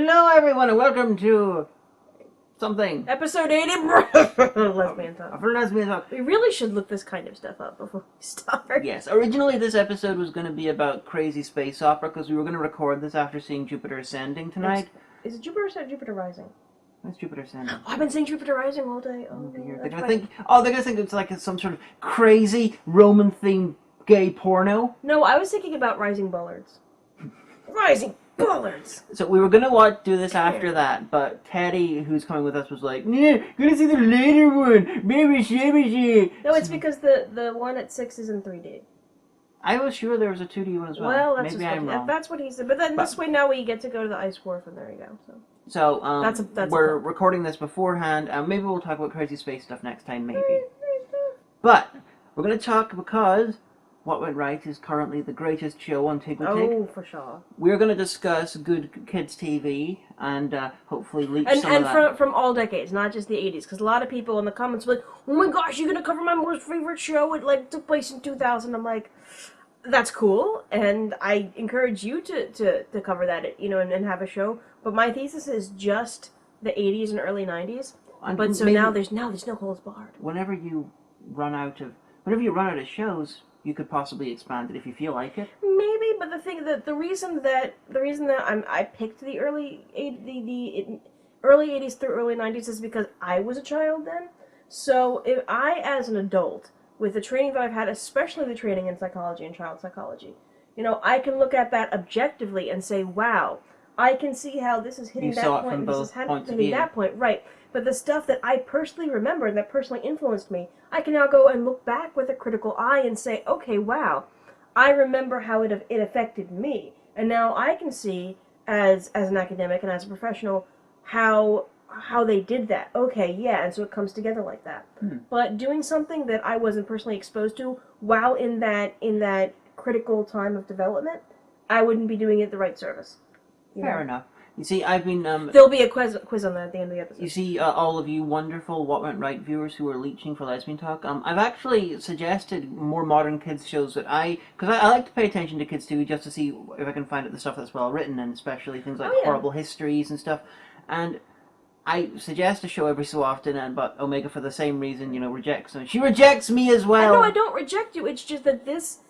Hello, everyone, and welcome to something. Episode 80 Lesbian Talk. For Lesbian Talk. We really should look this kind of stuff up before we start. Yes, originally this episode was going to be about crazy space opera because we were going to record this after seeing Jupiter Ascending tonight. Is it Jupiter Ascending or Jupiter Rising? It's Jupiter Ascending. Oh, I've been saying Jupiter Rising all day. Oh, they're going to think it's like some sort of crazy Roman-themed gay porno. No, I was thinking about Rising Bullards. Rising Bullards! So we were going to do this after that, but Teddy, who's coming with us, was like, "Yeah, gonna see the later one, baby shabby." No, it's because the one at 6 is in 3D. I was sure there was a 2D one as well. Well, that's maybe I'm wrong. That's what he said. But then this way now we get to go to the Ice Wharf, and there you go. So we're recording this beforehand. Maybe we'll talk about crazy space stuff next time, maybe. But we're going to talk because What Went Right is currently the greatest show on Tig. Oh, for sure. We're going to discuss good kids TV and hopefully leak some of that. And from all decades, not just the 80s, because a lot of people in the comments were like, "Oh my gosh, you're going to cover my most favorite show? It took place in 2000." I'm like, that's cool, and I encourage you to cover that, and have a show. But my thesis is just the 80s and early 90s. But so now there's no holds barred. Whenever you run out of shows, you could possibly expand it if you feel like it. Maybe, but the reason that I picked the early 80s through early 90s is because I was a child then. So if I, as an adult, with the training that I've had, especially the training in psychology and child psychology, I can look at that objectively and say, wow, I can see how this is hitting that point and this is hitting that point, right. But the stuff that I personally remember and that personally influenced me, I can now go and look back with a critical eye and say, okay, wow, I remember how it affected me. And now I can see, as an academic and as a professional, how they did that. Okay, yeah, and so it comes together like that. But doing something that I wasn't personally exposed to while in that critical time of development, I wouldn't be doing it the right service. Fair enough. You see, I've been... There'll be a quiz on that at the end of the episode. You see, all of you wonderful What Went Right viewers who are leeching for Lesbian Talk, I've actually suggested more modern kids shows that because I like to pay attention to kids TV just to see if I can find the stuff that's well written, and especially things like horrible histories and stuff. And I suggest a show every so often, but Omega, for the same reason, rejects me. She rejects me as well! No, I don't reject you, it's just that this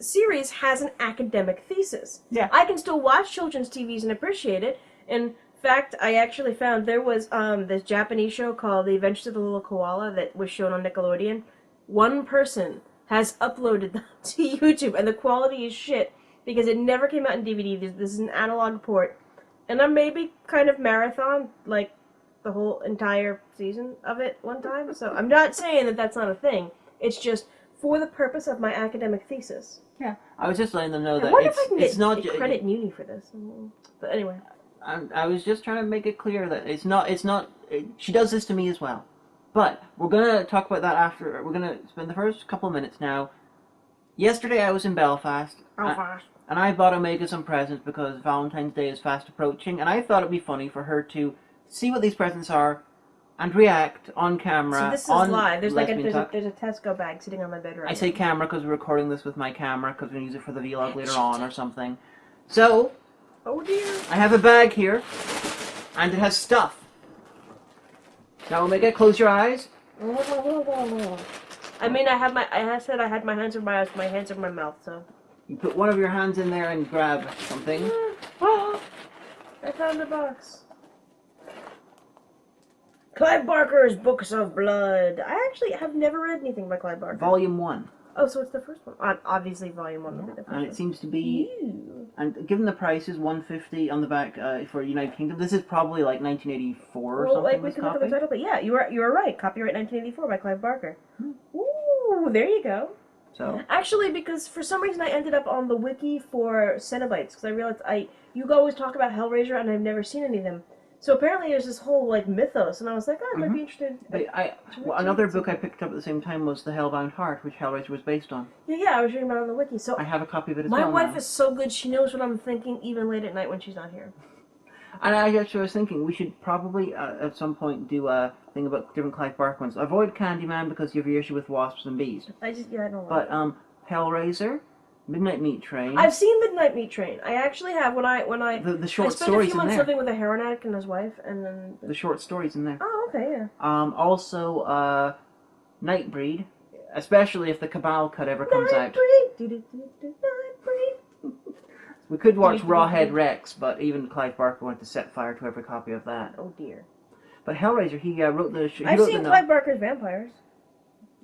series has an academic thesis. Yeah. I can still watch children's TVs and appreciate it. In fact, I actually found there was this Japanese show called The Adventures of the Little Koala that was shown on Nickelodeon. One person has uploaded that to YouTube, and the quality is shit because it never came out in DVD. This is an analog port. And I maybe kind of marathon, like, the whole entire season of it one time. So I'm not saying that that's not a thing. It's just for the purpose of my academic thesis. Yeah, I was just letting them know that it's not credit in uni for this. But anyway, I was just trying to make it clear that it's not. She does this to me as well. But we're gonna talk about that after. We're gonna spend the first couple of minutes now. Yesterday I was in Belfast. And I bought Omega some presents because Valentine's Day is fast approaching, and I thought it'd be funny for her to see what these presents are and react on camera. So this is live. There's a Tesco bag sitting on my bed right now. I say camera because we're recording this with my camera because we're going to use it for the vlog later on or something. So, oh dear. I have a bag here, and it has stuff. Now, Omega, close your eyes. I mean, I said I had my hands in my eyes, my hands in my mouth, so. You put one of your hands in there and grab something. I found a box. Clive Barker's Books of Blood. I actually have never read anything by Clive Barker. Volume 1. Oh, so it's the first one. Obviously, Volume 1 will be the first one. And it seems to be... And given the price is $150 on the back for United Kingdom, this is probably like 1984 or something. We can look at the title, but yeah, you are right. Copyright 1984 by Clive Barker. Ooh, there you go. So actually, because for some reason I ended up on the wiki for Cenobites, because I realized you always talk about Hellraiser, and I've never seen any of them. So apparently there's this whole, mythos, and I was like, I might be interested. But another book I picked up at the same time was The Hellbound Heart, which Hellraiser was based on. Yeah, I was reading about it on the wiki. So I have a copy of it as well. My wife is so good, she knows what I'm thinking, even late at night when she's not here. And I actually was thinking, we should probably, at some point, do a thing about different Clive Barker ones. Avoid Candyman because you have your issue with wasps and bees. I don't like But, Hellraiser, Midnight Meat Train. I've seen Midnight Meat Train. I actually have when I The short I spent a stories few in months there. living with a heroin addict and his wife, and then The short stories in there. oh, okay, yeah. Also, Nightbreed, especially if the Cabal cut ever comes out. Nightbreed. We could watch Rawhead Rex, but even Clive Barker wanted to set fire to every copy of that. Oh dear. But Hellraiser, he wrote the. I've seen Clive Barker's Vampires.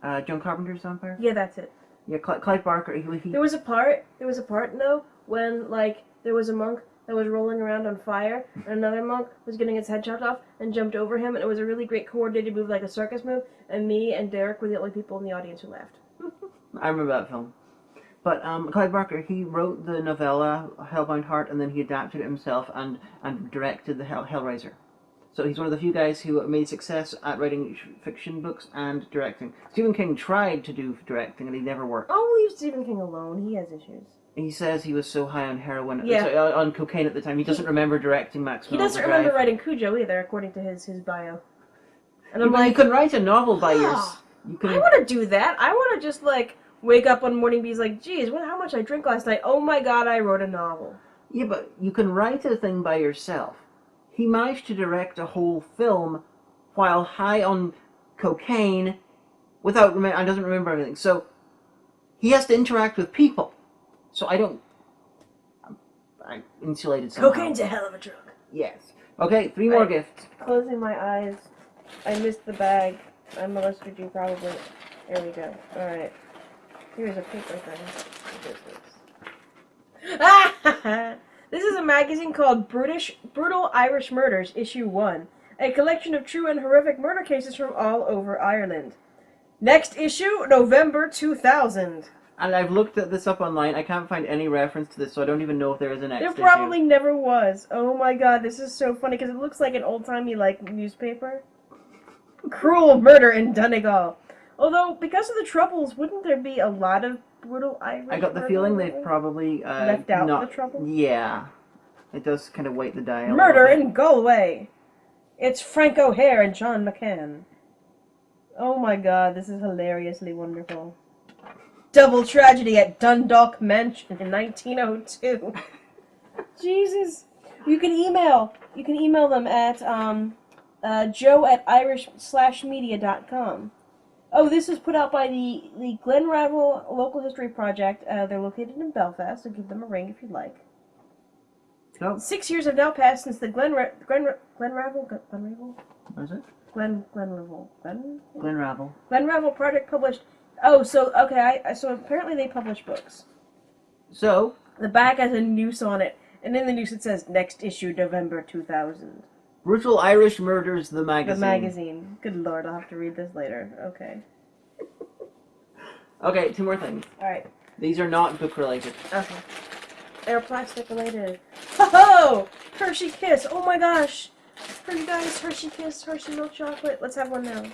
John Carpenter's Vampire. Yeah, that's it. Yeah, Clive Barker. He... There was a part though when like there was a monk that was rolling around on fire, and another monk was getting his head chopped off and jumped over him, and it was a really great coordinated move, like a circus move. And me and Derek were the only people in the audience who laughed. I remember that film. But Clive Barker, he wrote the novella Hellbound Heart, and then he adapted it himself and directed the Hellraiser. So he's one of the few guys who made success at writing fiction books and directing. Stephen King tried to do directing, and he never worked. I'll leave Stephen King alone. He has issues. He says he was so high on heroin, Yeah. on cocaine at the time. He doesn't remember directing Max. He doesn't remember writing Cujo either, according to his bio. And I'm like, you can write a novel by yourself. I want to do that. I want to just like wake up one morning and be like, geez, how much I drank last night? Oh my god, I wrote a novel. Yeah, but you can write a thing by yourself. He managed to direct a whole film while high on cocaine without I doesn't remember everything. So he has to interact with people. So I'm insulated somehow. Cocaine's a hell of a drug. Yes. Okay, 3 more gifts. Closing my eyes. I missed the bag. I molested you probably. There we go. Alright. Here's a paper thing. This is a magazine called Brutal Irish Murders, Issue 1. A collection of true and horrific murder cases from all over Ireland. Next issue, November 2000. And I've looked at this up online. I can't find any reference to this, so I don't even know if there is a next issue. There probably never was. Oh my god, this is so funny, because it looks like an old-timey, like, newspaper. Cruel murder in Donegal. Although, because of the Troubles, wouldn't there be a lot of brutal Irish I got the feeling they've probably left out the Troubles? Yeah. It does kind of weight the dial. Murder in Galway. It's Frank O'Hare and John McCann. Oh my god, this is hilariously wonderful. Double tragedy at Dundalk Mansion in 1902. Jesus. You can email them at joe@irish-media.com. Oh, this was put out by the Glenravel Local History Project. They're located in Belfast, so give them a ring if you'd like. Oh. 6 years have now passed since the Glenravel? What is it? Glenravel Project published. Oh, so okay. So apparently they publish books. So the back has a noose on it, and in the noose it says next issue November 2000. Brutal Irish Murders, the magazine. The magazine. Good lord, I'll have to read this later. Okay. Okay, 2 more things. Alright. These are not book related. Okay. They're plastic related. Ho-ho! Hershey Kiss. Oh my gosh. You guys, Hershey Kiss, Hershey Milk Chocolate. Let's have one now.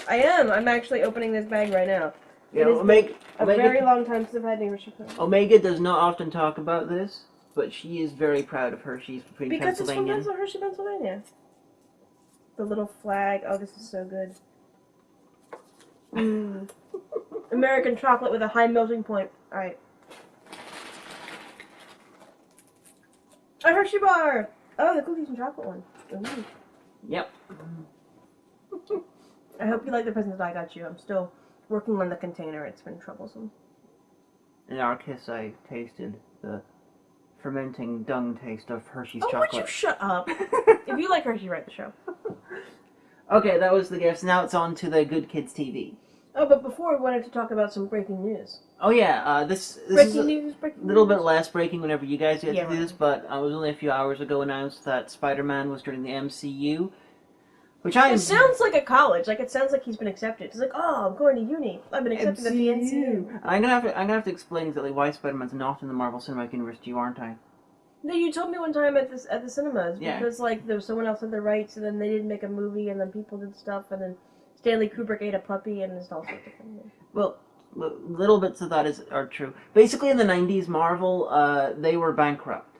I am. I'm actually opening this bag right now. Yeah, it is Omega, a very long time since I've had any Hershey Kiss. Omega does not often talk about this, but she is very proud of Hershey's between because Pennsylvania. It's from Hershey, Pennsylvania. The little flag. Oh, this is so good. Mmm. American chocolate with a high melting point. Alright. A Hershey bar! Oh, the cookies and chocolate one. Ooh. Yep. I hope you like the present that I got you. I'm still working on the container. It's been troublesome. In our kiss, I tasted the fermenting dung taste of Hershey's would chocolate. You shut up? If you like Hershey, write the show. Okay, that was the gifts. Now it's on to the Good Kids TV. Oh, but before we wanted to talk about some breaking news. Oh yeah, this breaking is a news, little bit less breaking whenever you guys get to do right. this, but it was only a few hours ago announced that Spider-Man was joining the MCU, which It sounds like a college. Like it sounds like he's been accepted. It's like, oh, I'm going to uni. I've been accepted at the MCU. I'm gonna have to explain exactly why Spider-Man's not in the Marvel Cinematic Universe to you, aren't I? No, you told me one time at the cinemas Yeah. because like there was someone else had the rights, and then they didn't make a movie, and then people did stuff, and then Stanley Kubrick ate a puppy, and it's all sorts of things. Well, little bits of that are true. Basically, in the 90s, Marvel, they were bankrupt.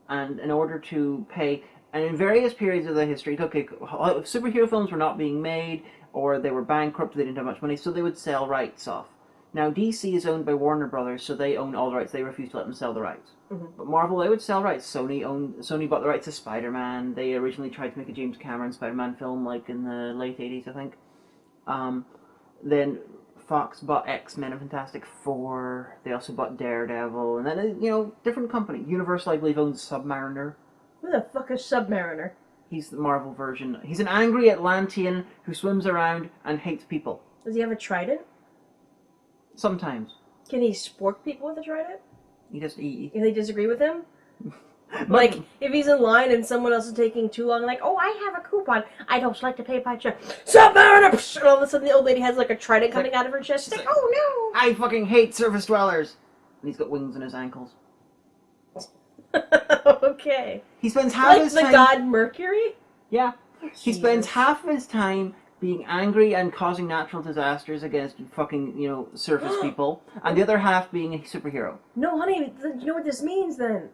And in order to pay... And in various periods of the history, superhero films were not being made, or they were bankrupt, they didn't have much money, so they would sell rights off. Now, DC is owned by Warner Brothers, so they own all the rights. They refuse to let them sell the rights. Mm-hmm. But Marvel, they would sell rights. Sony bought the rights to Spider-Man. They originally tried to make a James Cameron Spider-Man film, like in the late 80s, I think. Then Fox bought X-Men and Fantastic Four. They also bought Daredevil. And then, different company. Universal, I believe, owns SubMariner. Who the fuck is SubMariner? He's the Marvel version. He's an angry Atlantean who swims around and hates people. Does he have a trident? Sometimes. Can he spork people with a trident? If If they disagree with him? Like, if he's in line and someone else is taking too long, like, oh, I have a coupon. I don't like to pay by check. SubMariner! And all of a sudden the old lady has, like, a trident coming out of her chest. She's like, oh, I fucking hate surface dwellers! And he's got wings on his ankles. no! Okay. He spends half his time... Like the god Mercury? Yeah. He Jesus. spends half of his time being angry and causing natural disasters against fucking, surface people, and the other half being a superhero. No, honey, you know what this means, then?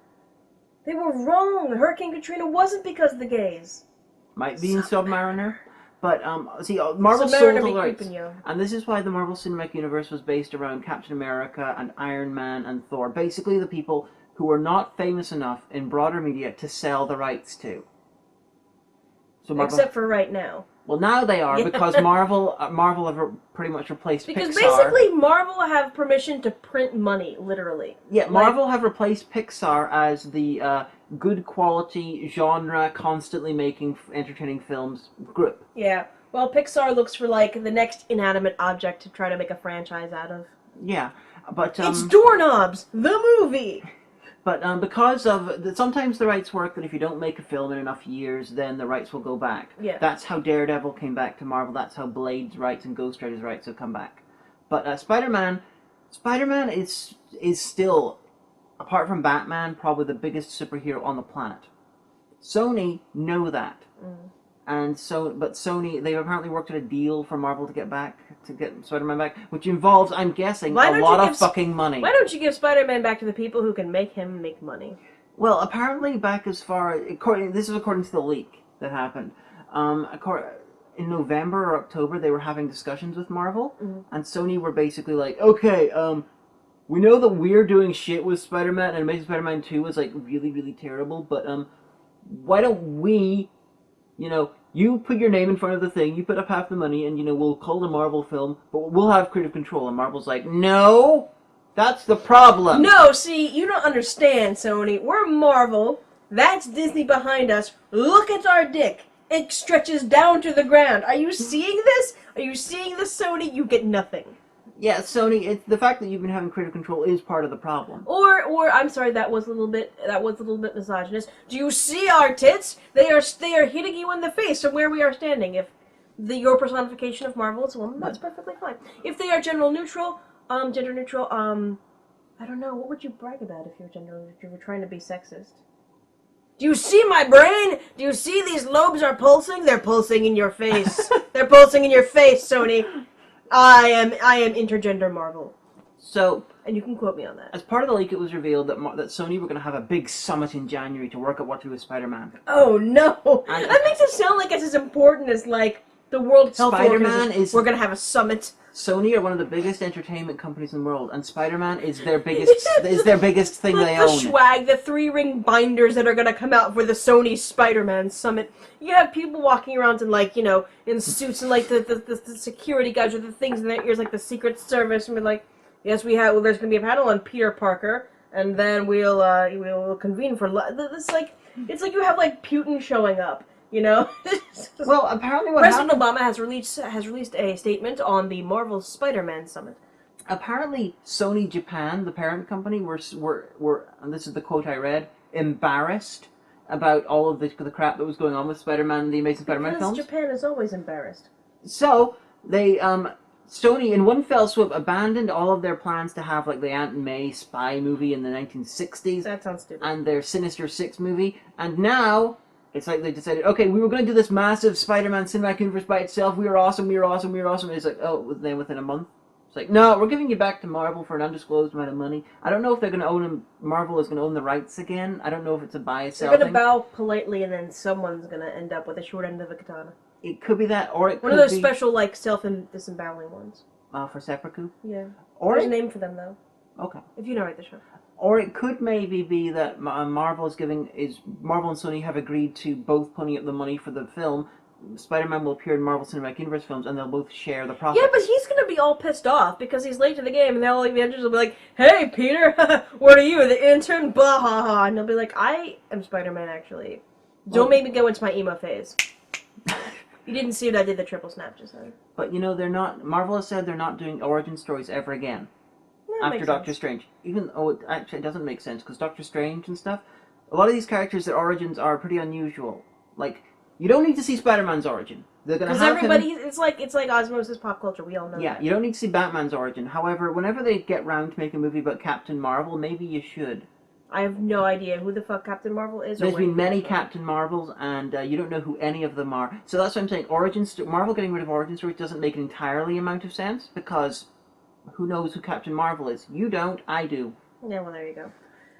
They were wrong. Hurricane Katrina wasn't because of the gays. Might be in SubMariner. But, Marvel sold the rights. And this is why the Marvel Cinematic Universe was based around Captain America and Iron Man and Thor. Basically the people who were not famous enough in broader media to sell the rights to. So Except for right now. Well, now they are, because Marvel have pretty much replaced Pixar. Because basically Marvel have permission to print money, literally. Yeah, Marvel have replaced Pixar as the good quality genre, constantly making entertaining films group. Yeah. Well, Pixar looks for, like, the next inanimate object to try to make a franchise out of. Yeah, but... it's Doorknobs, the movie! But because of... Sometimes the rights work that if you don't make a film in enough years, then the rights will go back. Yeah. That's how Daredevil came back to Marvel. That's how Blade's rights and Ghost Rider's rights have come back. But Spider-Man is still, apart from Batman, probably the biggest superhero on the planet. Sony know that. Mm. But Sony, they've apparently worked out a deal for Marvel to get Spider-Man back, which involves, I'm guessing, a lot of fucking money. Why don't you give Spider-Man back to the people who can make him make money? Well, apparently back as far... This is according to the leak that happened. In November or October, they were having discussions with Marvel, and Sony were basically like, okay, we know that we're doing shit with Spider-Man, and Amazing Spider-Man 2 was, like, really, really terrible, but, why don't we... you put your name in front of the thing, you put up half the money, and, we'll call it a Marvel film, but we'll have creative control. And Marvel's like, no, that's the problem. No, see, you don't understand, Sony. We're Marvel. That's Disney behind us. Look at our dick. It stretches down to the ground. Are you seeing this? Are you seeing this, Sony? You get nothing. Yeah, Sony, the fact that you've been having creative control is part of the problem. Or I'm sorry, that was a little bit misogynist. Do you see our tits? They are hitting you in the face from where we are standing. If your personification of Marvel is a woman, that's perfectly fine. If they are gender neutral, I don't know, what would you brag about if you were trying to be sexist? Do you see my brain? Do you see these lobes are pulsing? They're pulsing in your face. They're pulsing in your face, Sony. I am intergender Marvel. So, and you can quote me on that. As part of the leak, it was revealed that Sony were going to have a big summit in January to work out what to do with Spider-Man. Oh no! That makes it sound like it's as important as like the World Health Organization. We're going to have a summit. Sony are one of the biggest entertainment companies in the world, and Spider-Man is their biggest thing they own. The swag, the 3-ring binders that are going to come out for the Sony Spider-Man Summit. You have people walking around in in suits and like the security guys with the things in their ears like the Secret Service, and we're like, yes, we have. Well, there's going to be a panel on Peter Parker, and then we'll convene for it's like you have like Putin showing up. Well, apparently President Obama has released a statement on the Marvel Spider-Man Summit. Apparently, Sony Japan, the parent company, were and this is the quote I read, embarrassed about all of the crap that was going on with Spider-Man and the Amazing Spider-Man films. Japan is always embarrassed. So they Sony in one fell swoop abandoned all of their plans to have like the Aunt May spy movie in the 1960s. That sounds stupid. And their Sinister Six movie, and now. It's like they decided, okay, we were going to do this massive Spider-Man cinematic universe by itself. We were awesome. And it's like, oh, then within a month, it's like, no, we're giving you back to Marvel for an undisclosed amount of money. I don't know if they're going to own Marvel is going to own the rights again. I don't know if it's a buy-sell thing. They're going to bow politely, and then someone's going to end up with a short end of a katana. It could be that, or it could be... One of those special, like, self-disemboweling ones. for seppuku. Yeah. Or There's a name for them, though. Okay. If you narrate the show. Or it could maybe be that Marvel and Sony have agreed to both pony up the money for the film. Spider-Man will appear in Marvel Cinematic Universe films, and they'll both share the profits. Yeah, but he's gonna be all pissed off because he's late to the game, and all the Avengers will be like, "Hey, Peter, what are you, the intern?" Blah ha ha, and he'll be like, "I am Spider-Man, actually. Don't make me go into my emo phase." You didn't see what I did the triple snap just then. But they're not. Marvel has said they're not doing origin stories ever again after Doctor Strange. Even it doesn't make sense because Doctor Strange and stuff. A lot of these characters, their origins are pretty unusual. Like, you don't need to see Spider-Man's origin. They're gonna have everybody. It's like osmosis pop culture. We all know. Yeah, that. You don't need to see Batman's origin. However, whenever they get round to making a movie about Captain Marvel, maybe you should. I have no idea who the fuck Captain Marvel is. There's been many Captain Marvels, and you don't know who any of them are. So that's what I'm saying. Marvel getting rid of origin stories doesn't make an entirely amount of sense, because who knows who Captain Marvel is? You don't, I do. Yeah, well, there you go.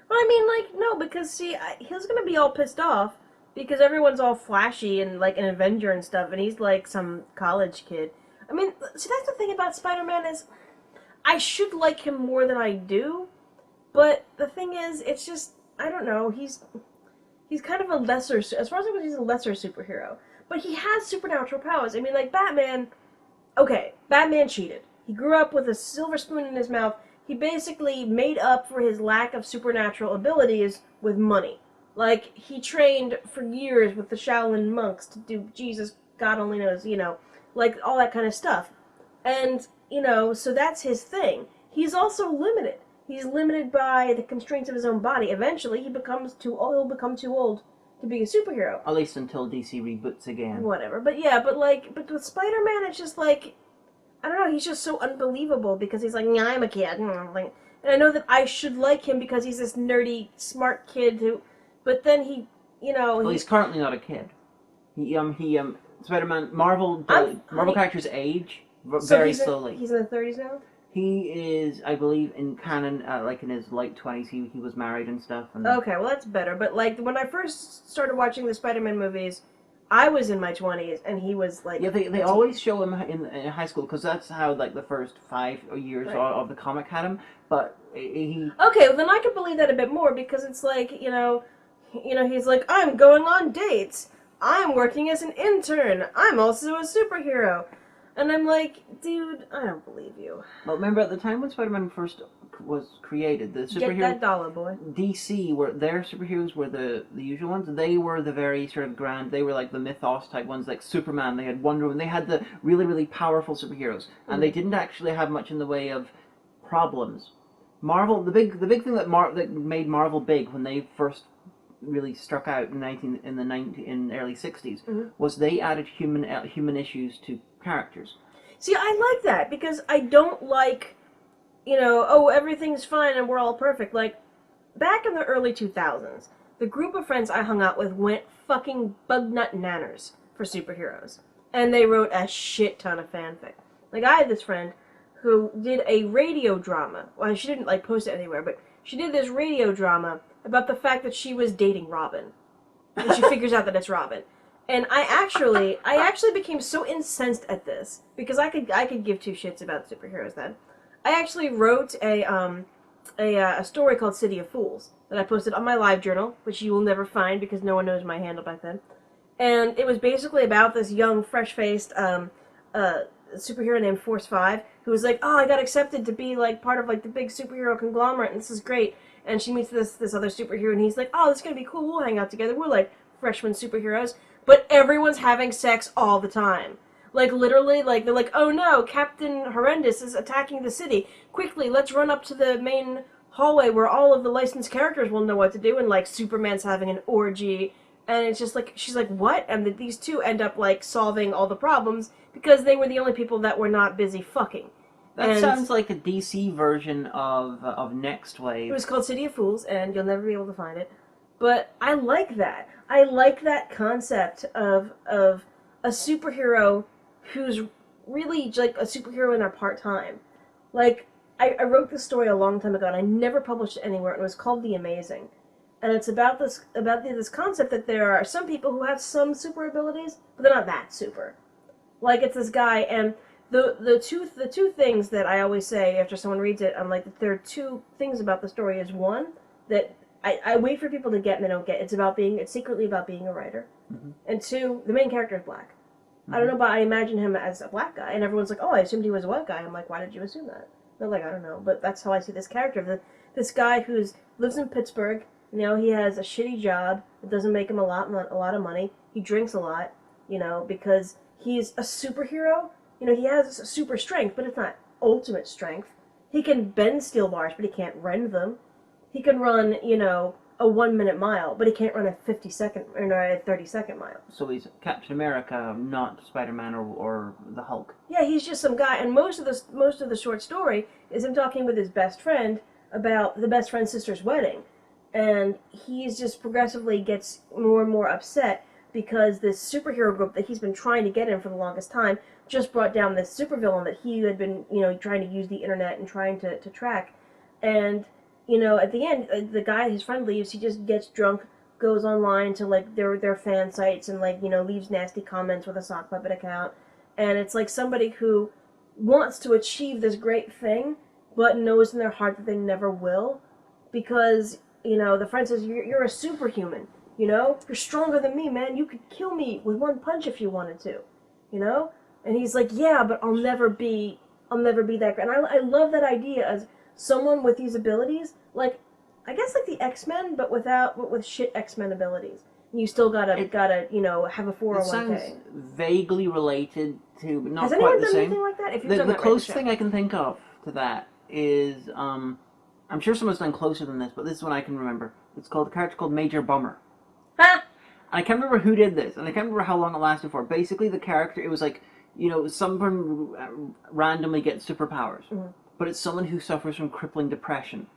Well, I mean, like, no, because, see, he's gonna be all pissed off, because everyone's all flashy and, like, an Avenger and stuff, and he's, like, some college kid. I mean, see, that's the thing about Spider-Man is, I should like him more than I do, but the thing is, it's just, I don't know, he's kind of a lesser, as far as I know, he's a lesser superhero. But he has supernatural powers. I mean, like, Batman cheated. He grew up with a silver spoon in his mouth. He basically made up for his lack of supernatural abilities with money. Like, he trained for years with the Shaolin monks to do Jesus, God only knows, like, all that kind of stuff. And, so that's his thing. He's also limited. He's limited by the constraints of his own body. Eventually, he'll become too old to be a superhero. At least until DC reboots again. Whatever. But with Spider-Man, it's just like, I don't know, he's just so unbelievable because he's like, yeah, I'm a kid. And I know that I should like him because he's this nerdy, smart kid but then he, Well, he's currently not a kid. Spider-Man, Marvel characters age very slowly. He's in the 30s now? He is, I believe, in canon, like in his late 20s, he was married and stuff. And... Okay, well that's better. But like when I first started watching the Spider-Man movies, I was in my 20s and he was like... Yeah, they always show him in high school because that's how like the first 5 years of the comic had him. But he... Okay, well then I could believe that a bit more because it's like, he's like, I'm going on dates. I'm working as an intern. I'm also a superhero. And I'm like, dude, I don't believe you. Well, remember at the time when Spider-Man first was created, the superhero... Get that dollar, boy. DC, their superheroes were the usual ones. They were the very sort of grand, they were like the mythos type ones, like Superman, they had Wonder Woman, they had the really, really powerful superheroes. And they didn't actually have much in the way of problems. Marvel, the big thing that made Marvel big when they first really struck out in the early 60s was they added human issues to characters. See, I like that because I don't like, everything's fine and we're all perfect. Like, back in the early 2000s, the group of friends I hung out with went fucking bugnut nanners for superheroes. And they wrote a shit ton of fanfic. Like, I had this friend who did a radio drama. Well, she didn't, post it anywhere, but she did this radio drama about the fact that she was dating Robin. And she figures out that it's Robin. And I actually became so incensed at this because I could give two shits about superheroes then. I actually wrote a story called City of Fools that I posted on my live journal, which you will never find because no one knows my handle back then. And it was basically about this young, fresh-faced superhero named Force 5 who was like, oh, I got accepted to be part of the big superhero conglomerate, and this is great. And she meets this other superhero, and he's like, oh, this is gonna be cool. We'll hang out together. We're freshman superheroes. But everyone's having sex all the time. Literally, they're like, oh no, Captain Horrendous is attacking the city. Quickly, let's run up to the main hallway where all of the licensed characters will know what to do. And, Superman's having an orgy. And it's just she's like, what? And these two end up, solving all the problems because they were the only people that were not busy fucking. That sounds like a DC version of Next Wave. It was called City of Fools, and you'll never be able to find it. But I like that. I like that concept of a superhero who's really a superhero in their part-time. I wrote this story a long time ago, and I never published it anywhere, and it was called The Amazing. And it's about this concept that there are some people who have some super abilities, but they're not that super. It's this guy, and the two things that I always say after someone reads it, I'm like, there are two things about the story. Is one that I wait for people to get and they don't get. It's secretly about being a writer, and two, the main character is black. I don't know, but I imagine him as a black guy, and everyone's like, "Oh, I assumed he was a white guy." I'm like, "Why did you assume that?" They're like, "I don't know," but that's how I see this character. This guy who's lives in Pittsburgh. You know, he has a shitty job. It doesn't make him a lot of money. He drinks a lot. You know, because he's a superhero. You know, he has super strength, but it's not ultimate strength. He can bend steel bars, but he can't rend them. He can run, you know, a 1 minute mile, but he can't run a 50-second or no, a 30-second mile. So he's Captain America, not Spider-Man or the Hulk. Yeah, he's just some guy, and most of the short story is him talking with his best friend about the best friend's sister's wedding, and he's just progressively gets more and more upset because this superhero group that he's been trying to get in for the longest time just brought down this supervillain that he had been, you know, trying to use the internet and trying to track. And, you know, at the end, the guy, his friend leaves, he just gets drunk, goes online to, like, their fan sites and, like, you know, leaves nasty comments with a sock puppet account. And it's like somebody who wants to achieve this great thing, but knows in their heart that they never will. Because, you know, the friend says, you're a superhuman. You know, you're stronger than me, man. You could kill me with one punch if you wanted to. You know? And he's like, yeah, but I'll never be that great. And I love that idea as someone with these abilities, like, I guess like the X-Men, but with shit X-Men abilities. And you still gotta, you know, have a 401k. It sounds vaguely related to, but not quite the same. Has anyone done anything like that? If you've done the that, closest thing I can think of to that is, I'm sure someone's done closer than this, but this is one I can remember. It's called a character called Major Bummer. Ha! I can't remember who did this, and I can't remember how long it lasted for. Basically, the character, it was like, you know, someone randomly gets superpowers, but it's someone who suffers from crippling depression.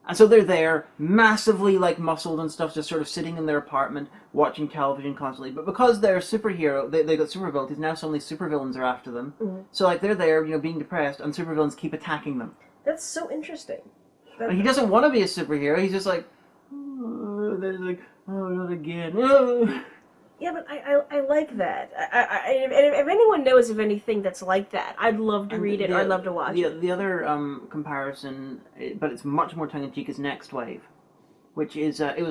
And so they're there, massively, like, muscled and stuff, just sort of sitting in their apartment, watching television constantly. But because they're a superhero, they got super abilities, now suddenly supervillains are after them. So, like, they're there, you know, being depressed, and supervillains keep attacking them. That's so interesting. And he doesn't want to be a superhero, he's just like, they're like, oh, not again. Oh. Yeah, but I like that. And if anyone knows of anything that's like that, I'd love to read it. I'd love to watch it. The other comparison, but it's much more tongue-in-cheek, is Next Wave, which is it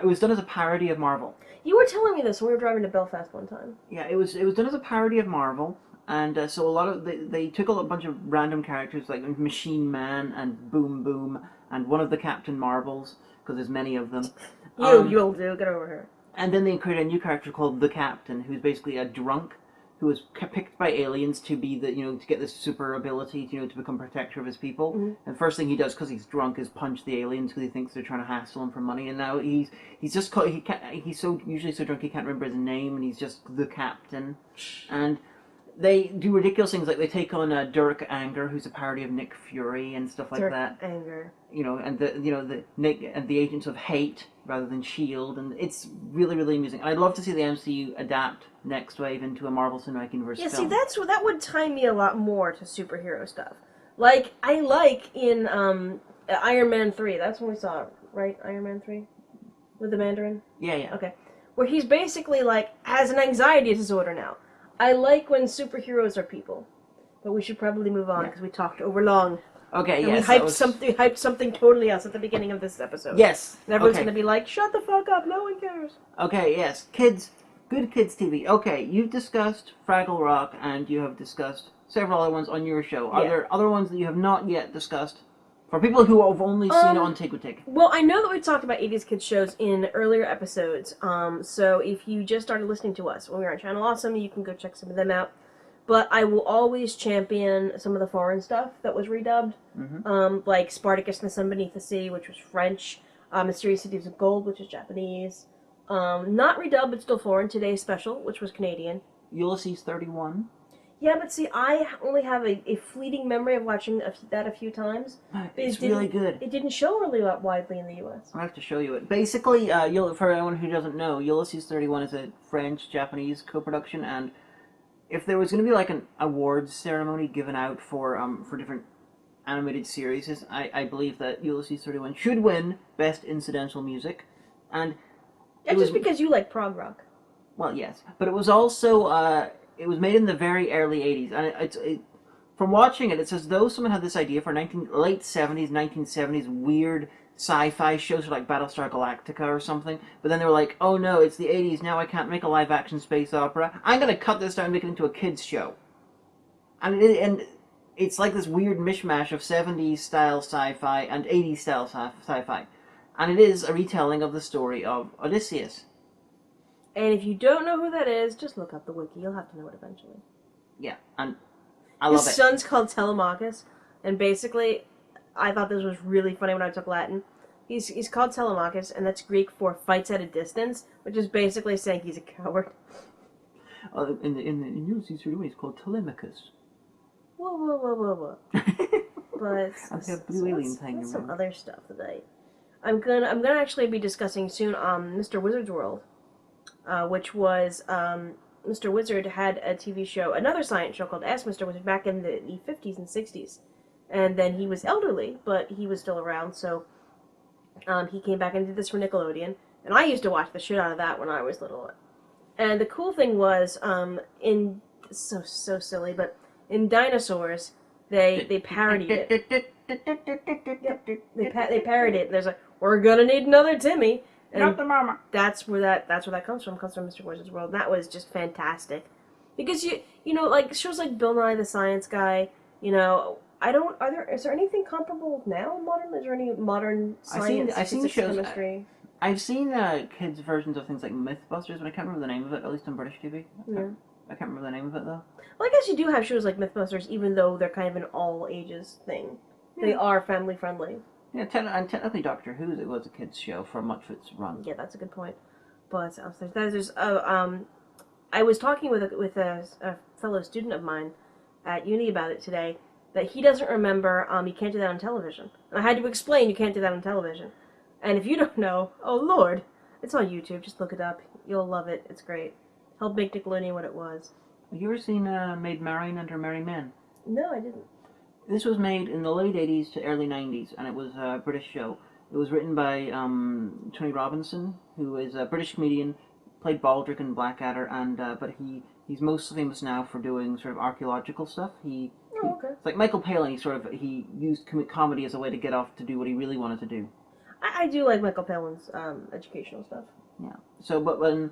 was done as a parody of Marvel. You were telling me this when we were driving to Belfast one time. Yeah, it was done as a parody of Marvel, and so a lot of they took a bunch of random characters like Machine Man and Boom Boom and one of the Captain Marvels, because there's many of them. You'll do. Get over here. And then they created a new character called the Captain, who's basically a drunk who was picked by aliens to be to get this super ability, to become protector of his people. And first thing he does, because he's drunk, is punch the aliens because he thinks they're trying to hassle him for money. And now he's just he's usually so drunk he can't remember his name, and he's just the Captain. And they do ridiculous things, like they take on Dirk Anger, who's a parody of Nick Fury and stuff like that. Dirk Anger. And the Nick and the Agents of Hate rather than S.H.I.E.L.D., and it's really, really amusing. And I'd love to see the MCU adapt Next Wave into a Marvel Cinematic Universe film. Yeah, see, that would tie me a lot more to superhero stuff. Like, I like in Iron Man 3, that's when we saw it, right? Iron Man 3? With the Mandarin? Yeah. Okay. Where he's basically, like, has an anxiety disorder now. I like when superheroes are people. But we should probably move on, because we talked over long. Okay, and yes. we hyped something totally else at the beginning of this episode. Yes. And everyone's going to be like, shut the fuck up, no one cares. Okay, yes. Kids, good kids TV. Okay, you've discussed Fraggle Rock, and you have discussed several other ones on your show. Are there other ones that you have not yet discussed? For people who have only seen it on Tick. Well, I know that we talked about 80s kids shows in earlier episodes. So if you just started listening to us when we were on Channel Awesome, you can go check some of them out. But I will always champion some of the foreign stuff that was redubbed. Like Spartacus and the Sun Beneath the Sea, which was French. Mysterious Cities of Gold, which is Japanese. Not redubbed, but still foreign. Today's Special, which was Canadian. Ulysses 31. Yeah, but see, I only have a fleeting memory of watching that a few times. It's really good. It didn't show really widely in the U.S. I have to show you it. Basically, for anyone who doesn't know, Ulysses 31 is a French-Japanese co-production, and if there was going to be like an awards ceremony given out for different animated series, I believe that Ulysses 31 should win Best Incidental Music. And just because you like prog rock. Well, yes, but it was also it was made in the very early 80s, and from watching it, it's as though someone had this idea for late 70s, 1970s weird sci-fi shows like Battlestar Galactica or something, but then they were like, oh no, it's the 80s, now I can't make a live-action space opera. I'm going to cut this down and make it into a kids' show. And it's like this weird mishmash of 70s style sci-fi and 80s style sci-fi. And it is a retelling of the story of Odysseus. And if you don't know who that is, just look up the wiki. You'll have to know it eventually. Yeah, and I love it. His son's called Telemachus, and basically, I thought this was really funny when I took Latin. He's called Telemachus, and that's Greek for fights at a distance, which is basically saying he's a coward. In Ulysses, he's called Telemachus. Whoa. But I have blue alien thing some around. other stuff tonight. I'm gonna actually be discussing soon Mr. Wizard's World, which was Mr. Wizard had a TV show, another science show called Ask Mr. Wizard back in the 50s and 60s, and then he was elderly, but he was still around, so he came back and did this for Nickelodeon, and I used to watch the shit out of that when I was little. And the cool thing was, so silly, but in Dinosaurs, they parodied it. Yep. They parodied it. There's like, we're gonna need another Timmy. And Not the mama. That's where that comes from. It comes from Mr. Wizard's World. And that was just fantastic, because you know like shows like Bill Nye the Science Guy. You know, is there anything comparable now? Is there any modern science? I've seen shows. Chemistry? I've seen kids' versions of things like Mythbusters, but I can't remember the name of it. At least on British TV. I can't remember the name of it though. Well, I guess you do have shows like Mythbusters, even though they're kind of an all ages thing. Yeah. They are family friendly. Yeah, and technically Doctor Who, it was a kids' show for much of its run. Yeah, that's a good point. But I was talking with a fellow student of mine at uni about it today, that he doesn't remember you can't do that on television. And I had to explain you can't do that on television. And if you don't know, oh Lord, it's on YouTube. Just look it up. You'll love it. It's great. Helped make Nickelodeon what it was. Have you ever seen Maid Marian and Her Merry Men? No, I didn't. This was made in the late 80s to early 90s, and it was a British show. It was written by Tony Robinson, who is a British comedian, played Baldric in Blackadder, and but he's most famous now for doing sort of archaeological stuff. Okay. It's like Michael Palin. He used comedy as a way to get off to do what he really wanted to do. I do like Michael Palin's educational stuff. Yeah. So, but when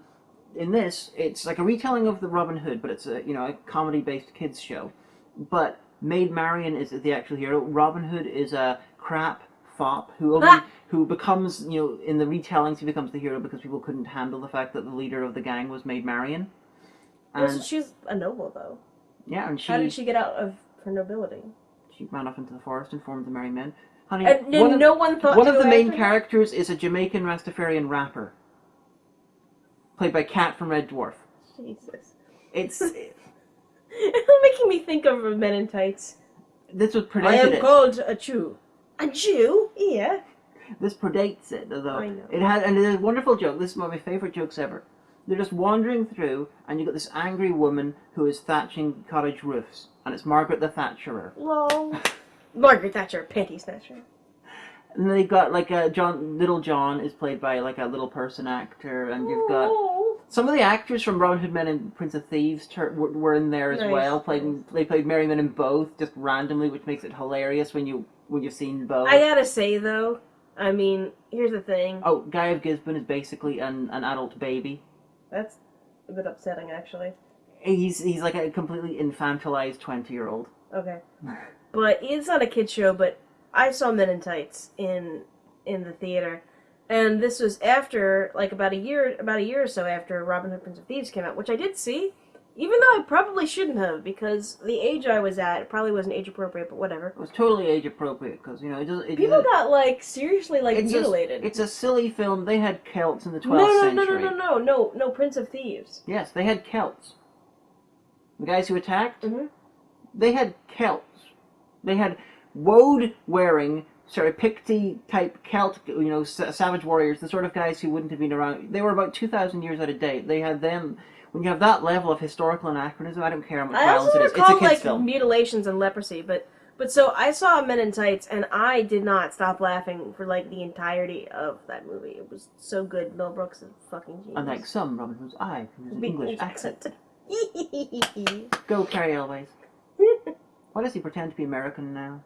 in this, it's like a retelling of the Robin Hood, but it's a comedy-based kids show. But Maid Marian is the actual hero. Robin Hood is a crap fop who becomes, in the retellings he becomes the hero because people couldn't handle the fact that the leader of the gang was Maid Marian. And well, so she's a noble though. Yeah, and how did she get out of her nobility? She ran off into the forest and formed the Merry Men. Honey, one of the main characters is a Jamaican Rastafarian rapper, played by Kat from Red Dwarf. Jesus. It's making me think of Men in Tights. This was predated. I am called a Jew. A Jew? Yeah. This predates it, though. I know. And there's a wonderful joke. This is one of my favourite jokes ever. They're just wandering through, and you got this angry woman who is thatching cottage roofs, and it's Margaret the Thatcherer. Lol. Margaret Thatcher, panty snatcher. And then they got Little John is played by like a little person actor, and you've got some of the actors from Robin Hood Men and Prince of Thieves were in there as well. They played Merry Men in both, just randomly, which makes it hilarious when you've seen both. I gotta say though, I mean, here's the thing. Oh, Guy of Gisborne is basically an adult baby. That's a bit upsetting, actually. He's like a completely infantilized 20-year-old. Okay, but it's not a kid show. But I saw Men in Tights in the theater, and this was after about a year or so after Robin Hood Prince of Thieves came out, which I did see, even though I probably shouldn't have, because the age I was at probably wasn't age appropriate, but whatever. It was totally age appropriate because people got seriously mutilated. It's a silly film. They had Celts in the 12th century. No, Prince of Thieves. Yes, they had Celts. The guys who attacked, mm-hmm. They had Celts. They had woad-wearing, Picty-type Celt, savage warriors, the sort of guys who wouldn't have been around. They were about 2,000 years out of date. They had them. When you have that level of historical anachronism, I don't care how much violence it is. It's a kid's film. Mutilations and leprosy, but so I saw Men in Tights, and I did not stop laughing for the entirety of that movie. It was so good. Mel Brooks is fucking genius. Unlike some Robin Hood's eye, who's an English accent. Go, Carrie Elways. Why does he pretend to be American now?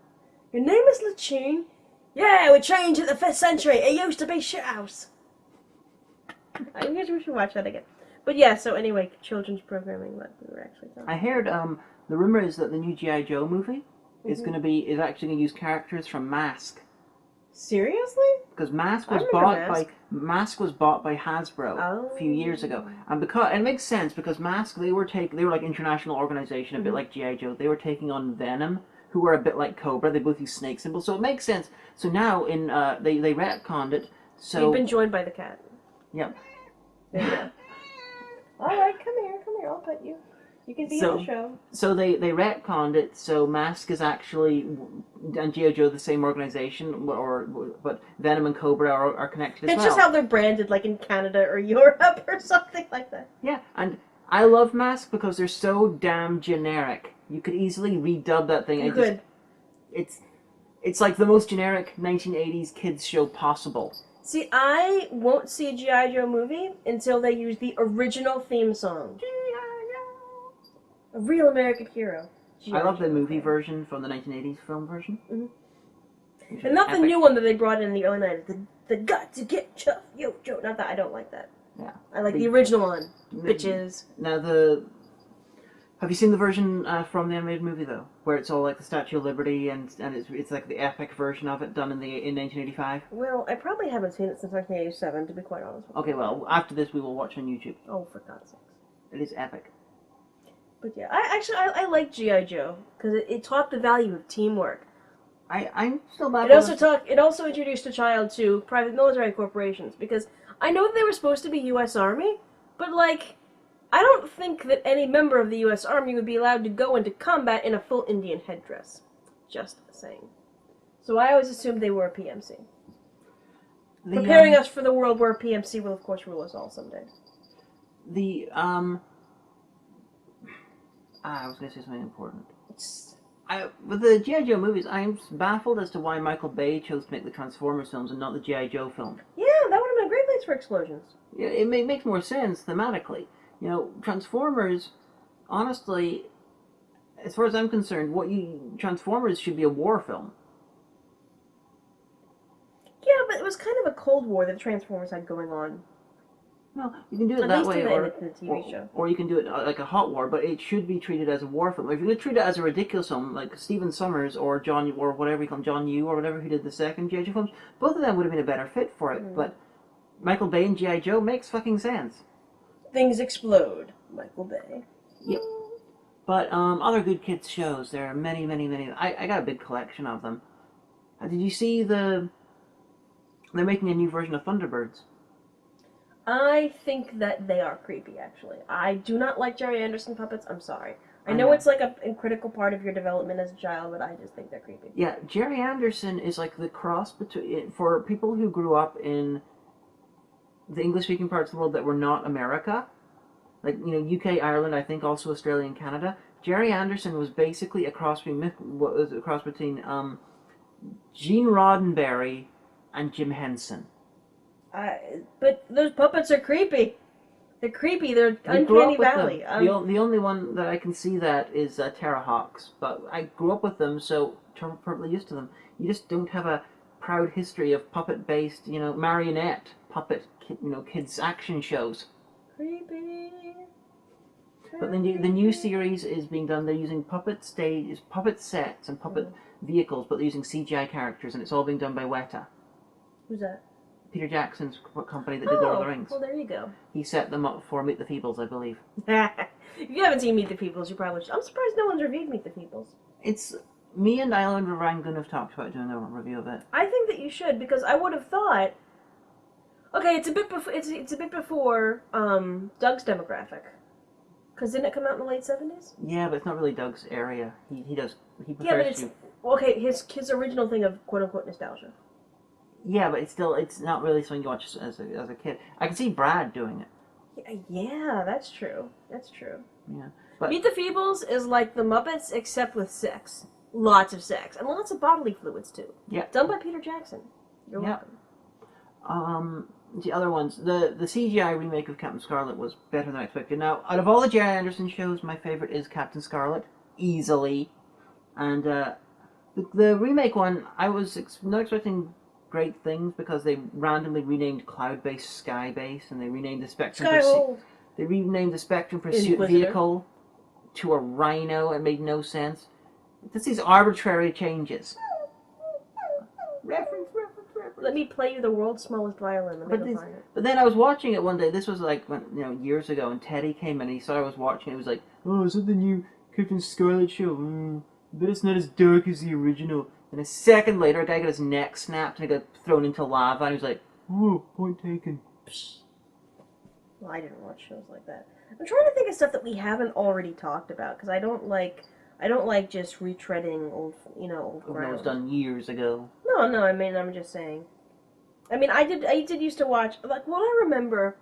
Your name is Lachine? Yeah, we changed in the 5th century. It used to be shithouse. I guess we should watch that again. But yeah, so anyway, children's programming, what we were actually talking. I heard the rumor is that the new G.I. Joe movie is actually going to use characters from Mask. Seriously? Because Mask was bought by Hasbro a few years ago, and it makes sense because Mask they were like international organization, a bit like G.I. Joe. They were taking on Venom, who were a bit like Cobra. They both use snake symbols, so it makes sense. So now they retconned it. So you've been joined by the cat. Yep. There you go. All right, come here. I'll pet you. You can be in the show. So they retconned it. So Mask is actually and G.I. Joe the same organization, but Venom and Cobra are connected as well. It's just how they're branded, like in Canada or Europe or something like that. Yeah, and I love Mask because they're so damn generic. You could easily redub that thing. You could. It's like the most generic 1980s kids show possible. See, I won't see a G.I. Joe movie until they use the original theme song. A real American hero. I love the movie version from the 1980s film version. Mm-hmm. And not the new one that they brought in the early 90s. The got to get tough, yo, Joe. Not that, I don't like that. Yeah. I like the original one. Bitches. Now have you seen the version from the animated movie though, where it's all like the Statue of Liberty and it's like the epic version of it done in 1985? Well, I probably haven't seen it since 1987, to be quite honest with you. Okay, well after this we will watch on YouTube. Oh, for God's sakes! It is epic. But yeah, I like G.I. Joe because it taught the value of teamwork. I'm still back. It also introduced a child to private military corporations because I know they were supposed to be U.S. Army, but like. I don't think that any member of the U.S. Army would be allowed to go into combat in a full Indian headdress. Just saying. So I always assumed they were a PMC. Preparing us for the world where PMC will, of course, rule us all someday. I was going to say something important. With the G.I. Joe movies, I'm baffled as to why Michael Bay chose to make the Transformers films and not the G.I. Joe film. Yeah, that would have been a great place for explosions. Yeah, it makes more sense thematically. You know, Transformers, honestly, as far as I'm concerned, Transformers should be a war film. Yeah, but it was kind of a Cold War that Transformers had going on. Well, you can do it that way, or you can do it like a hot war, but it should be treated as a war film. If you're going to treat it as a ridiculous film, like Stephen Sommers or John or whatever you call him, John Yu or whatever who did the second G.I. Joe films, both of them would have been a better fit for it. But Michael Bay and G.I. Joe makes fucking sense. Things explode, Michael Bay. Yep. But other good kids shows, there are many, many, many. I got a big collection of them. Did you see they're making a new version of Thunderbirds? I think that they are creepy, actually. I do not like Jerry Anderson puppets, I'm sorry. I know it's like a critical part of your development as a child, but I just think they're creepy. Yeah, Jerry Anderson is like the cross between, for people who grew up in the English-speaking parts of the world that were not America, like, you know, UK, Ireland, I think also Australia and Canada. Jerry Anderson was basically a cross between Gene Roddenberry and Jim Henson. But those puppets are creepy. They're creepy. They're Uncanny Valley. The only one that I can see that is Terra Hawks, but I grew up with them, so I'm perfectly used to them. You just don't have a proud history of puppet-based, you know, marionette puppet, you know, kids action shows. Creepy. But the new series is being done. They're using puppet sets and puppet vehicles, but they're using CGI characters, and it's all being done by Weta. Who's that? Peter Jackson's company that did Lord of the Rings. Well, there you go. He set them up for Meet the Feebles, I believe. If you haven't seen Meet the Feebles, you probably should. I'm surprised no one's reviewed Meet the Feebles. It's me and Isla and Rangoon have talked about doing a review of it. I think that you should, because I would have thought. Okay, it's a bit before. It's a bit before Doug's demographic. Because didn't it come out in the late 70s? Yeah, but it's not really Doug's area. He prefers yeah, but it's okay. His original thing of quote unquote nostalgia. Yeah, but it's not really something you watch as a kid. I can see Brad doing it. Yeah, that's true. That's true. Yeah, but Meet the Feebles is like the Muppets except with sex. Lots of sex and lots of bodily fluids too. Yeah. Done by Peter Jackson. You're welcome. the other ones, the CGI remake of Captain Scarlet was better than I expected. Now, out of all the Jerry Anderson shows, my favorite is Captain Scarlet, easily. And the remake one, I was not expecting great things because they randomly renamed Cloud Base Sky Base, and they renamed the Spectrum Pursuit Inquisitor. Vehicle to a Rhino. It made no sense. Just these arbitrary changes. Reference. Let me play you the world's smallest violin. Let me go find it. But then I was watching it one day. This was like years ago, and Teddy came in and he saw I was watching. It was like, "Oh, is that the new Captain Scarlet show? But it's not as dark as the original." And a second later, a guy got his neck snapped and he got thrown into lava, and he was like, "Oh, point taken." Well, I didn't watch shows like that. I'm trying to think of stuff that we haven't already talked about because I don't like just retreading old ground. That was done years ago. No, I mean, I'm just saying. I mean, I did used to watch, like, what I remember,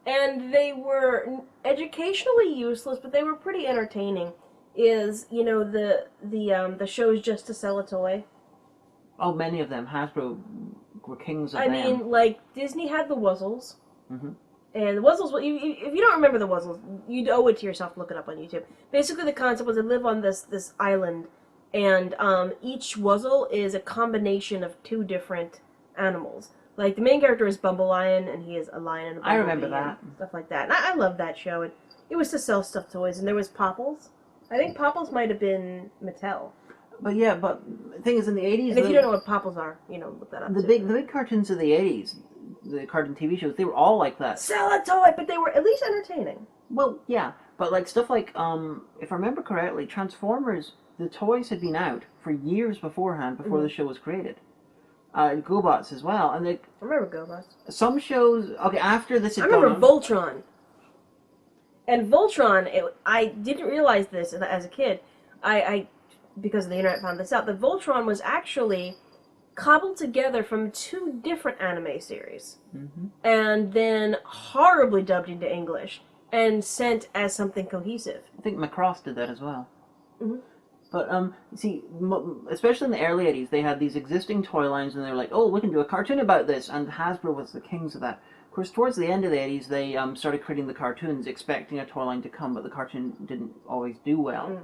and they were educationally useless, but they were pretty entertaining, is, the shows just to sell a toy. Oh, many of them. Hasbro were kings of them. I mean, like, Disney had the Wuzzles. Mm-hmm. And the Wuzzles, if you don't remember the Wuzzles, you'd owe it to yourself to look it up on YouTube. Basically, the concept was they live on this island, and each Wuzzle is a combination of two different animals. Like, the main character is Bumblelion, and he is a lion and a bumblebee. I remember that. Stuff like that. And I loved that show. And it was to sell stuffed toys. And there was Popples. I think Popples might have been Mattel. But the thing is, in the 80s... And if you don't know what Popples are, look that up. The big cartoons of the 80s, the cartoon TV shows, they were all like that. Sell a toy, but they were at least entertaining. Well, yeah. But, like, stuff like, if I remember correctly, Transformers, the toys had been out for years beforehand, before the show was created. GoBots as well, and I remember GoBots. Some shows, okay, after this. I remember Voltron. And Voltron, I didn't realize this as a kid. I because of the internet found this out. That Voltron was actually cobbled together from two different anime series, and then horribly dubbed into English and sent as something cohesive. I think Macross did that as well. Mm-hmm. But, see, especially in the early 80s, they had these existing toy lines, and they were like, oh, we can do a cartoon about this, and Hasbro was the kings of that. Of course, towards the end of the 80s, they started creating the cartoons, expecting a toy line to come, but the cartoon didn't always do well.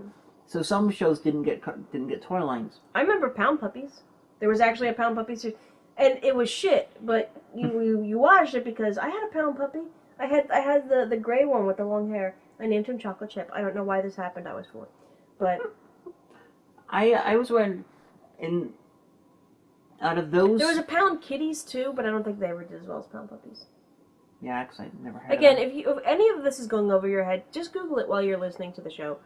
So some shows didn't get toy lines. I remember Pound Puppies. There was actually a Pound Puppy series, and it was shit, but you watched it because I had a Pound Puppy. I had the gray one with the long hair. I named him Chocolate Chip. I don't know why this happened. I was 4. But... I was wearing out of those... There was a Pound Kitties, too, but I don't think they ever did as well as Pound Puppies. Yeah, because I never heard Again, of if any of this is going over your head, just Google it while you're listening to the show.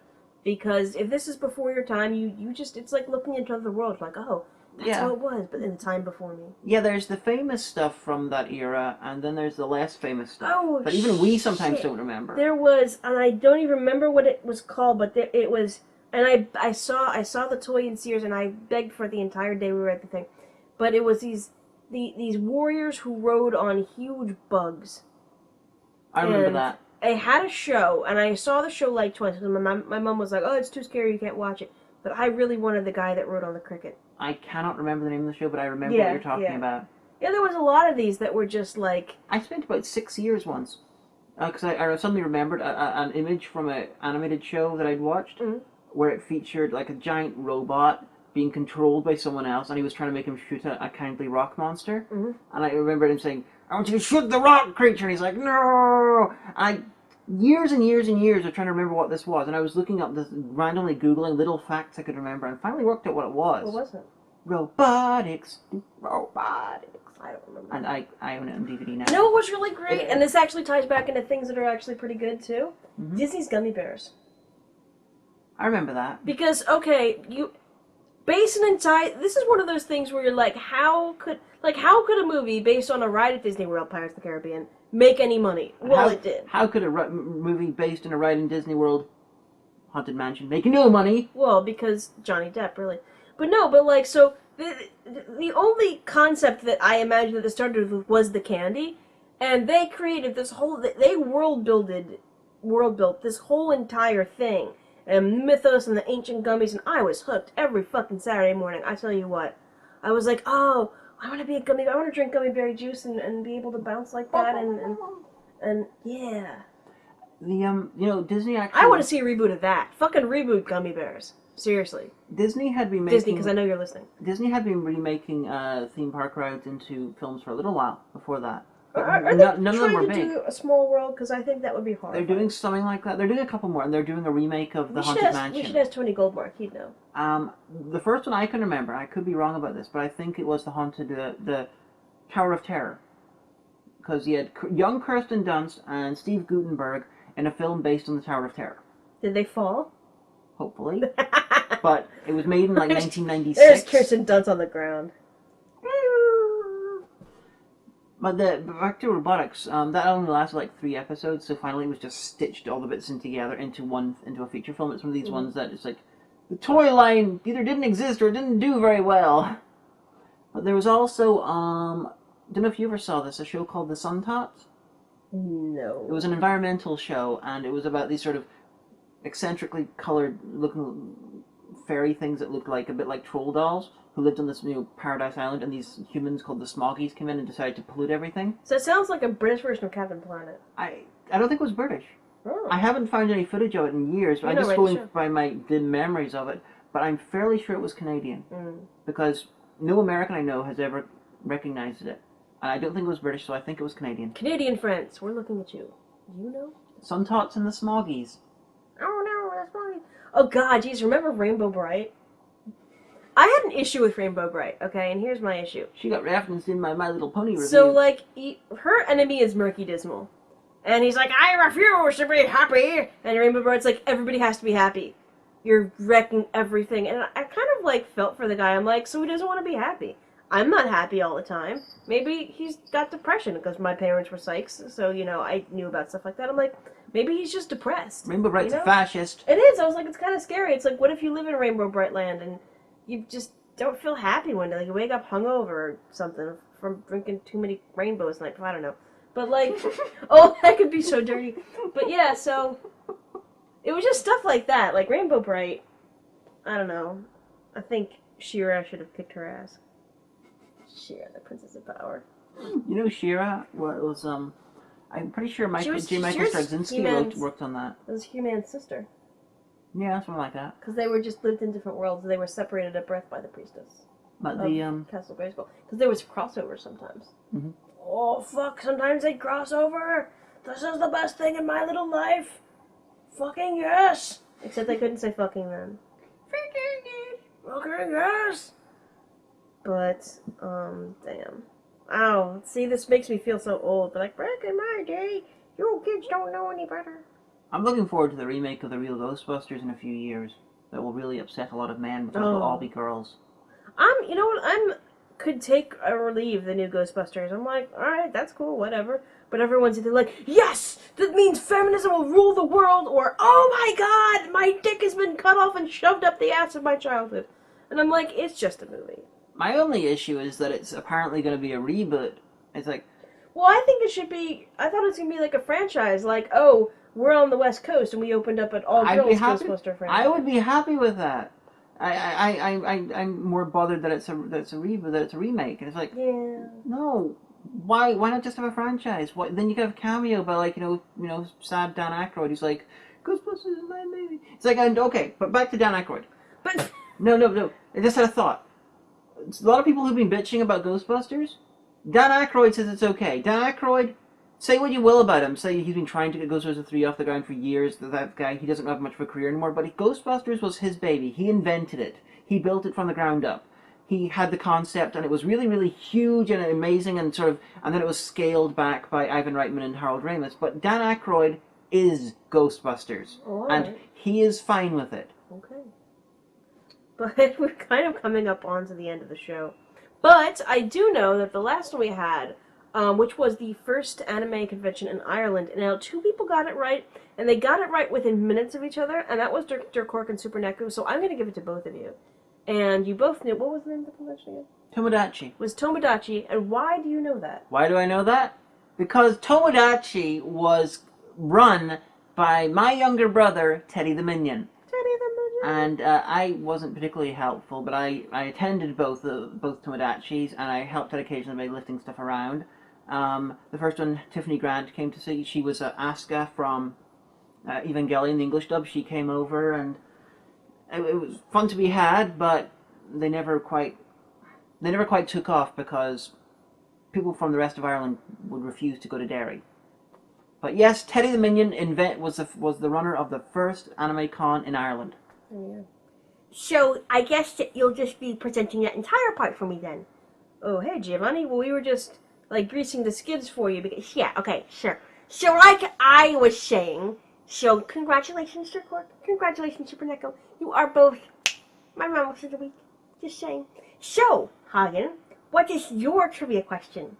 Because if this is before your time, you just... It's like looking into the world. Like, oh, that's how it was, but in the time before me. Yeah, there's the famous stuff from that era, and then there's the less famous stuff. Oh, but even we sometimes don't remember. There was, and I don't even remember what it was called, but it was... And I saw the toy in Sears, and I begged for it the entire day we were at the thing. But it was these warriors who rode on huge bugs. I remember that. I had a show, and I saw the show like twice. My mom was like, oh, it's too scary, you can't watch it. But I really wanted the guy that rode on the cricket. I cannot remember the name of the show, but I remember what you're talking about. Yeah, there was a lot of these that were just like... I spent about 6 years once. Because I suddenly remembered an image from an animated show that I'd watched. Where it featured like a giant robot being controlled by someone else, and he was trying to make him shoot a kindly rock monster. And I remember him saying, I want you to shoot the rock creature, and he's like, no! Years and years and years of trying to remember what this was, and I was looking up this, randomly Googling little facts I could remember, and finally worked out what it was. What was it? Robotics. I don't remember. And I own it on DVD now. You know what was really great? And this actually ties back into things that are actually pretty good, too? Disney's Gummy Bears. I remember that. Because, okay, this is one of those things where you're like, how could a movie based on a ride at Disney World, Pirates of the Caribbean, make any money? Well, it did. How could a movie based on a ride in Disney World, Haunted Mansion, make no money? Well, because Johnny Depp, really. But no, so, the only concept that I imagine that this started with was the candy, and they created this whole, they world built this whole entire thing. And Mythos and the ancient gummies, and I was hooked every fucking Saturday morning. I tell you what. I was like, oh, I want to be a gummy. I want to drink gummy berry juice and be able to bounce like that and yeah. Disney actually. I want to see a reboot of that. Fucking reboot Gummy Bears. Seriously. Disney had been making. Disney, because I know you're listening. Disney had been remaking theme park rides into films for a little while before that. Are they None of them were trying to big. do a Small World? Because I think that would be hard. They're doing something like that. They're doing a couple more, and they're doing a remake of the Haunted Mansion. We should ask Tony Goldmark. He'd know. The first one I can remember. I could be wrong about this, but I think it was the Tower of Terror, because he had young Kirsten Dunst and Steve Guttenberg in a film based on the Tower of Terror. Did they fall? Hopefully. But it was made in like 1996. There's Kirsten Dunst on the ground. But back to robotics, that only lasted like 3 episodes, so finally it was just stitched all the bits in together into a feature film. It's one of these ones that it's like the toy line either didn't exist or didn't do very well. But there was also don't know if you ever saw this, a show called The Sun Tots. No. It was an environmental show, and it was about these sort of eccentrically colored looking fairy things that looked like a bit like troll dolls who lived on this paradise island, and these humans called the Smoggies came in and decided to pollute everything. So it sounds like a British version of Captain Planet. I don't think it was British. Oh. I haven't found any footage of it in years. I'm just going by my dim memories of it, but I'm fairly sure it was Canadian because no American I know has ever recognized it. And I don't think it was British, so I think it was Canadian. Canadian friends, we're looking at you. You know? Sun Tots and the Smoggies. Oh no, that's funny. Oh god, geez, remember Rainbow Bright? I had an issue with Rainbow Bright, okay, and here's my issue. She got referenced in my Little Pony review. So, like, her enemy is Murky Dismal. And he's like, I refuse to be happy! And Rainbow Bright's like, everybody has to be happy. You're wrecking everything. And I kind of, like, felt for the guy. I'm like, so he doesn't want to be happy. I'm not happy all the time. Maybe he's got depression because my parents were psychs, so, I knew about stuff like that. I'm like, maybe he's just depressed. Rainbow Bright's a fascist. It is. I was like, it's kind of scary. It's like, what if you live in Rainbow Bright land and you just don't feel happy one day? Like, you wake up hungover or something from drinking too many rainbows night. I don't know. But, like, oh, that could be so dirty. But, yeah, so it was just stuff like that. Like, Rainbow Bright, I don't know. I think She-Ra should have kicked her ass. She-Ra, the Princess of Power. She-Ra was, I'm pretty sure Michael Straczynski worked on that. It was He-Man's sister. Yeah, something like that. Because they just lived in different worlds. They were separated at birth by the priestess. But Castle Grayskull. Because there was crossovers sometimes. Mm-hmm. Oh, fuck, sometimes they cross over. This is the best thing in my little life. Fucking yes. Except they couldn't say fucking then. Fucking yes. But, damn. Ow, see, this makes me feel so old. But like, back in my day, you kids don't know any better. I'm looking forward to the remake of the real Ghostbusters in a few years. That will really upset a lot of men because they'll all be girls. You know what, could take or leave the new Ghostbusters. I'm like, alright, that's cool, whatever. But everyone's either like, yes! That means feminism will rule the world, or, oh my god, my dick has been cut off and shoved up the ass of my childhood. And I'm like, it's just a movie. My only issue is that it's apparently going to be a reboot. It's like... Well, I think it should be... I thought it was going to be like a franchise. Like, oh, we're on the West Coast and we opened up an all-girls Ghostbuster franchise. I would be happy with that. I'm more bothered that it's a reboot, that it's a remake. And it's like... Yeah. No. Why not just have a franchise? Then you could have a cameo by, like, sad Dan Aykroyd. He's like, Ghostbusters is my baby. It's like, okay, but back to Dan Aykroyd. But... No. I just had a thought. A lot of people who've been bitching about Ghostbusters, Dan Aykroyd says it's okay. Dan Aykroyd, say what you will about him. Say he's been trying to get Ghostbusters 3 off the ground for years. That guy, he doesn't have much of a career anymore. But Ghostbusters was his baby. He invented it. He built it from the ground up. He had the concept, and it was really, really huge and amazing, and and then it was scaled back by Ivan Reitman and Harold Ramis. But Dan Aykroyd is Ghostbusters, and he is fine with it. Okay. But we're kind of coming up onto the end of the show. But I do know that the last one we had, which was the first anime convention in Ireland, and now 2 people got it right, and they got it right within minutes of each other, and that was Dirk Cork and Super Neku, so I'm going to give it to both of you. And you both knew, what was the name of the convention again? Tomodachi. It was Tomodachi, and why do you know that? Why do I know that? Because Tomodachi was run by my younger brother, Teddy the Minion. And I wasn't particularly helpful, but I attended both Tomodachi's, and I helped out occasionally by lifting stuff around. The first one, Tiffany Grant came to see. She was Asuka from Evangelion, the English dub. She came over, and it was fun to be had, but they never quite took off because people from the rest of Ireland would refuse to go to Derry. But yes, Teddy the Minion was the runner of the first anime con in Ireland. Yeah. So I guess that you'll just be presenting that entire part for me then. Oh, hey, Giovanni. Well, we were just, like, greasing the skids for you because... Yeah, okay, sure. So like I was saying, so congratulations, Sir Cork. Congratulations, Super Neko. You are both my mammals of the week. Just saying. So, Hagen, what is your trivia question?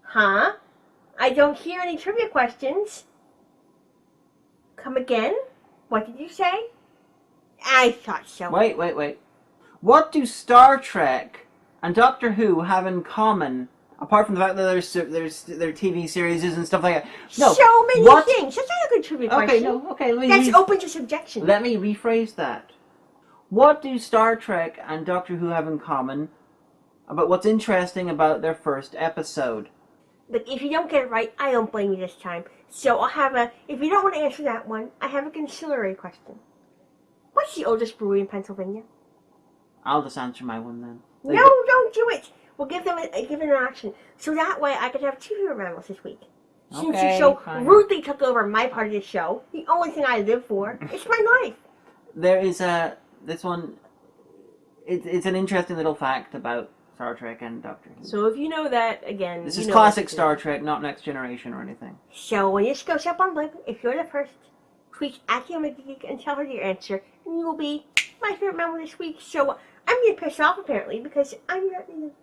Huh? I don't hear any trivia questions. Come again? What did you say? I thought so. Wait. What do Star Trek and Doctor Who have in common, apart from the fact that there's their TV series and stuff like that? No, so many things. That's not a good trivia question. That's open to subjection. Let me rephrase that. What do Star Trek and Doctor Who have in common about what's interesting about their first episode? But if you don't get it right, I don't blame you this time. So I'll have if you don't want to answer that one, I have a conciliatory question. What's the oldest brewery in Pennsylvania? I'll just answer my one then. No, don't do it. We'll give them an option. So that way I could have two favorite mammals this week. Since you so rudely took over my part of the show, the only thing I live for is my life. There is this one, it's an interesting little fact about Star Trek and Doctor Who. So if you know that, again... This is classic Star Trek, not Next Generation or anything. So when this goes up on Blip, if you're the first, tweet at the Omega Geek and tell her your answer, and you will be my favorite mammal this week. So I'm going to piss off, apparently, because I'm not... I'm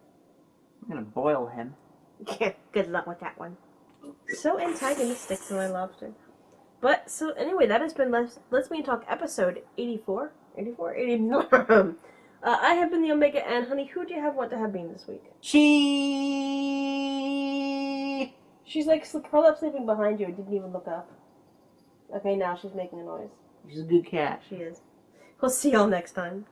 going to boil him. Yeah, good luck with that one. So antagonistic to my lobster. But, so anyway, that has been Lesbian Talk episode 84? 89. I have been the Omega, and honey, who do you want to have been this week? She's like curled up sleeping behind you and didn't even look up. Okay, now she's making a noise. She's a good cat. She is. We'll see y'all next time.